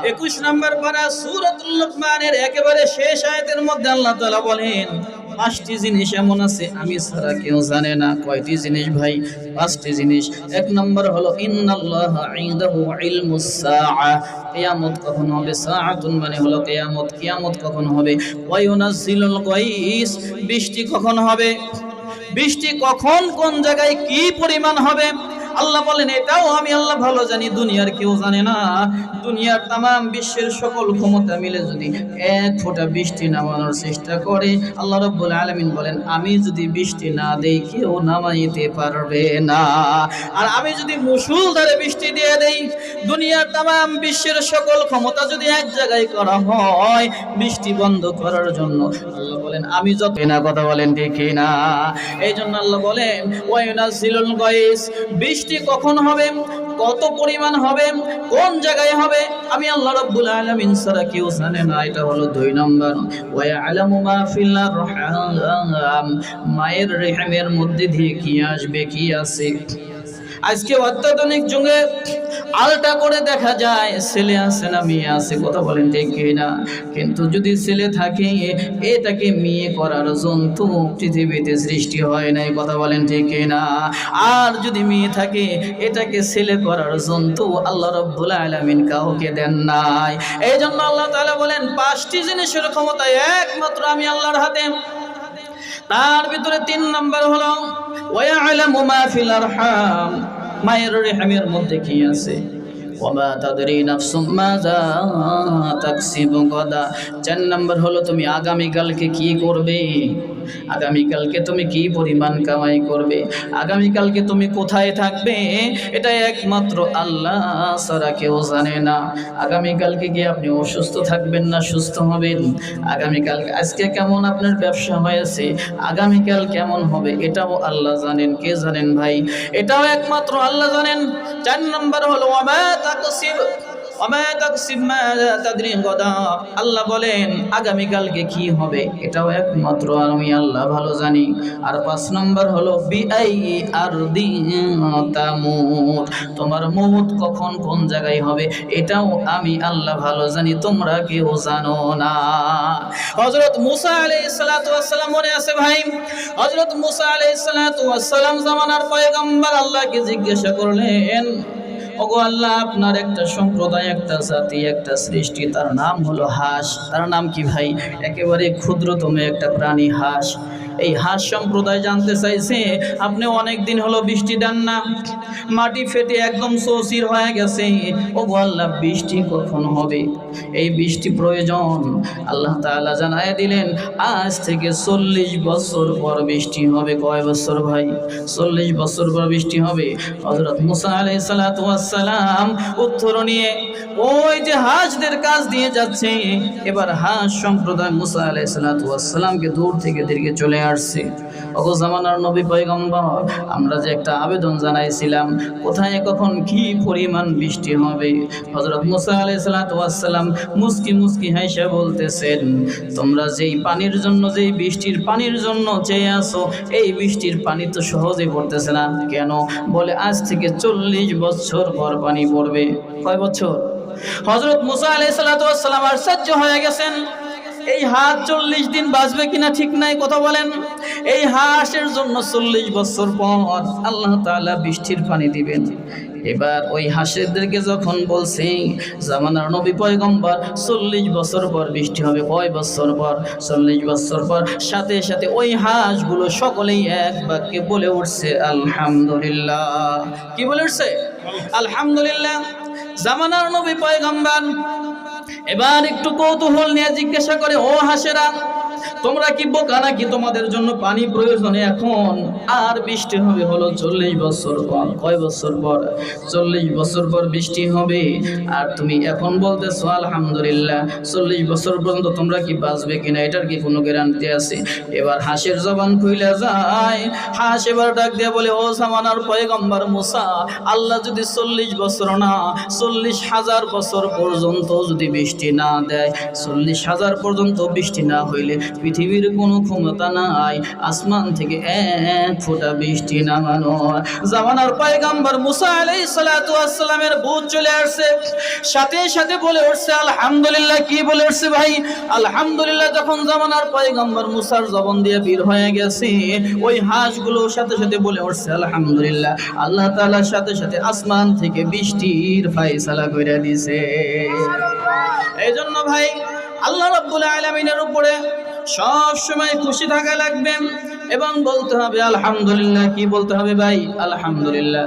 21 নম্বর পারা সূরাতুল লুকমানের একেবারে শেষ আয়াতের মধ্যে আল্লাহ তাআলা বলেন 5টি জিনিস এমন আছে আমি ছাড়া কেউ জানে না। কয়টি জিনিস ভাই? 5টি জিনিস। 1 নম্বর হলো ইন্নাল্লাহা ইনদাহু ইলমুস সাআ, কিয়ামত কখন হবে? সাআতুন মানে হলো কিয়ামত, কিয়ামত কখন হবে? ওয়া ইউনাজ্জিলুল গায়স, বৃষ্টি কখন হবে? বৃষ্টি কখন কোন জায়গায় কি পরিমাণ হবে আল্লাহ বলেন এটাও আমি আল্লাহ ভালো জানি, দুনিয়ার কেউ জানে না। দুনিয়ার তামাম বিশ্বের সকল ক্ষমতা মিলে যদি এক ফোঁটা বৃষ্টি নামানোর চেষ্টা করে, আল্লাহ রাব্বুল আলামিন বলেন আমি যদি বৃষ্টি না দেই কেউ নামাইতে পারবে না। আর আমি যদি মুষলধারে বৃষ্টি দিয়ে দেই, দুনিয়ার তামাম বিশ্বের সকল ক্ষমতা যদি এক জায়গায় করা হয় বৃষ্টি বন্ধ করার জন্য, আল্লাহ বলেন আমি যত না। কথা বলেন ঠিক না? এই জন্য আল্লাহ বলেন ওয়া ইউনাজ্জিলুল গায়স, বৃষ্টি কখন হবে, কত পরিমাণ হবে, কোন জায়গায় হবে আমি আল্লাহ রাব্বুল আলামিন ছাড়া কেউ জানে না। এটা হলো 2 নম্বর। ওয়া ইয়ালামু মা ফিল আরহাম, মায়ের রেহেমের মধ্যে দিয়ে কি আসবে কি আছে। আজকে অত্যাধুনিক যুগে আলটা করে দেখা যায় ছেলে আছে না মেয়ে আছে। কথা বলেন ঠিক না? কিন্তু যদি ছেলে থাকে এটাকে মেয়ে করার জন্তু পৃথিবীতে সৃষ্টি হয় নাই। কথা বলেন ঠিক না? আর যদি মেয়ে থাকে এটাকে ছেলে করার জন্তু আল্লাহ রাব্বুল আলামিন কাউকে দেন নাই। এই জন্য আল্লাহ তাআলা বলেন 5টি জিনিসের ক্ষমতা একমাত্র আমি আল্লাহর হাতে। তার ভিতরে 3 নম্বর হলো ওয়া ইয়ালামু মা ফিল আরহাম, মায়ের রেহেমের মধ্যে কি আছে। ওয়ামা তাদরি নাফসুম মাযা তাকসিবু গাদা। 4 নম্বর হলো তুমি আগামীকালকে কি করবে, আগামীকালকে তুমি কি পরিমাণ কামাই করবে, আগামীকালকে তুমি কোথায় থাকবে, এটা একমাত্র আল্লাহ ছাড়া কেউ জানে না। আগামীকালকে কি আপনি অসুস্থ থাকবেন না সুস্থ হবেন, আগামীকাল আজকে কেমন আপনার ব্যবসা হয়েছে, আগামীকাল কেমন হবে এটাও আল্লাহ জানেন। কে জানেন ভাই? এটাও একমাত্র আল্লাহ জানেন। 4 নম্বর হলো ওয়ামা তাকসিব মা তাদরি গাদা, আল্লাহ বলেন আগামীকালকে কি হবে এটাও একমাত্র আমি আল্লাহ ভালো জানি। আর 5 নম্বর হলো বিআই আরদিন তামুত, তোমার মউত কখন কোন জায়গায় হবে এটাও আমি আল্লাহ ভালো জানি, তোমরা কেউ জানো না। হযরত মুসা আলাইহিস সালাতু ওয়াস সালাম মনে আছে ভাই? হযরত মুসা আলাইহিস সালাতু ওয়াস সালাম জামানার পয়গম্বর আল্লাহকে জিজ্ঞাসা করলেন ওগো আল্লাহ আপনার একটা সম্প্রদায়, একটা জাতি, একটা সৃষ্টি, তার নাম হলো হাঁস। তার নাম কি ভাই? একেবারে ক্ষুদ্রতম একটা প্রাণী হাঁস। এই হাঁস সম্প্রদায় জানতে চাইছে আপনি অনেক দিন হলো বৃষ্টি দেন না, মাটি ফেটে একদম সৌসির হয়ে গেছে, ওগো আল্লাহ বৃষ্টি কখন হবে? এই বৃষ্টি প্রয়োজন। আল্লাহ তাআলা জানায় দিলেন আজ থেকে 40 বছর পর বৃষ্টি হবে। কয় বছর ভাই? 40 বছর পর বৃষ্টি হবে। হযরত মুসা আলাইহিস সালাতু ওয়াস সালাম উত্তর নিয়ে ওই যে হাঁসদের কাজ দিয়ে যাচ্ছে, এবার হাঁস সম্প্রদায় মুসা আলাইহিস সালাতু ওয়াস সালামকে দূর থেকে দীর্ঘে চলে আসছে। ওগো জামানার নবী পয়গম্বর, আমরা যে একটা আবেদন জানাইছিলাম কোথায় কখন কি পরিমাণ বৃষ্টি হবে। হযরত মুসা আলাইহিস সালাতু ওয়াস সালাম মুস্কি মুস্কি হাসে বলতেছেন তোমরা যেই পানির জন্য, যেই বৃষ্টির পানির জন্য চেয়ে আসো, এই বৃষ্টির পানি তো সহজে পড়তেছে না। কেন? বলে আজ থেকে 40 বছর পর পানি পড়বে। কয় বছর? হযরত মুসা আলাইহিস সালাতু ওয়াস সালাম আশ্চর্য হয়ে গেছেন এই হাঁস 40 দিন বাঁচবে কিনা ঠিক নাই। কথা বলেন। এই হাঁসের জন্য 40 বছর পর আল্লাহ তাআলা বৃষ্টির পানি দিবেন। এবার ওই হাঁসদেরকে যখন বলছে জামানার নবী পয়গম্বর 40 বছর পর বৃষ্টি হবে, কয় বছর পর? 40 বছর পর। সাথে সাথে ওই হাঁসগুলো সকলেই এক বাক্যে বলে উঠছে আলহামদুলিল্লাহ। কি বলে উঠছে? আলহামদুলিল্লাহ। জামানার নবী পয়গম্বর এবার একটু কৌতূহল নিয়ে জিজ্ঞাসা করে ও হাঁসেরা তোমরা কি বোকা নাকি? তোমাদের জন্য পানি প্রয়োজনে এখন আর বৃষ্টি হবে হলো 40 বছর পর। কয় বছর পর? 40 বছর পর বৃষ্টি হবে, আর তুমি এখন বলতেছো আলহামদুলিল্লাহ। 40 বছর পর্যন্ত তোমরা কি বাঁচবে কিনা এটার কি কোনো গ্যারান্টি আছে? এবার হাঁসের জবান খুইলা যায়। হাঁস এবার ডাক দিয়ে বলে ও জামানার পয়গম্বর মুসা, আল্লাহ যদি 40 বছর না 40,000 বছর পর্যন্ত যদি বৃষ্টি না দেয়, 40,000 পর্যন্ত বৃষ্টি না হইলে পৃথিবীর কোনো ক্ষমতা নাই আসমান থেকে এক ফোঁটা বৃষ্টি নামানোর। জামানার পয়গম্বর মুসা আলাইহিস সালাতু ওয়াস সালামের বুঝ চলে আসছে, সাথে সাথে বলে উঠছে আলহামদুলিল্লাহ। কি বলে উঠছে ভাই? আলহামদুলিল্লাহ। যখন জামানার পয়গম্বর মুসার জবান দিয়ে বের হয়ে গেছে, ওই হাঁসগুলো সাথে সাথে বলে উঠছে আলহামদুলিল্লাহ। আল্লাহ তাআলার সাথে সাথে আসমান থেকে বৃষ্টির ফয়সালা কইরা দিয়েছে। এইজন্য ভাই আল্লাহ রাব্বুল আলামিনের উপরে সব সময় খুশি থাকা লাগবে এবং বলতে হবে আলহামদুলিল্লাহ। কি বলতে হবে ভাই? আলহামদুলিল্লাহ।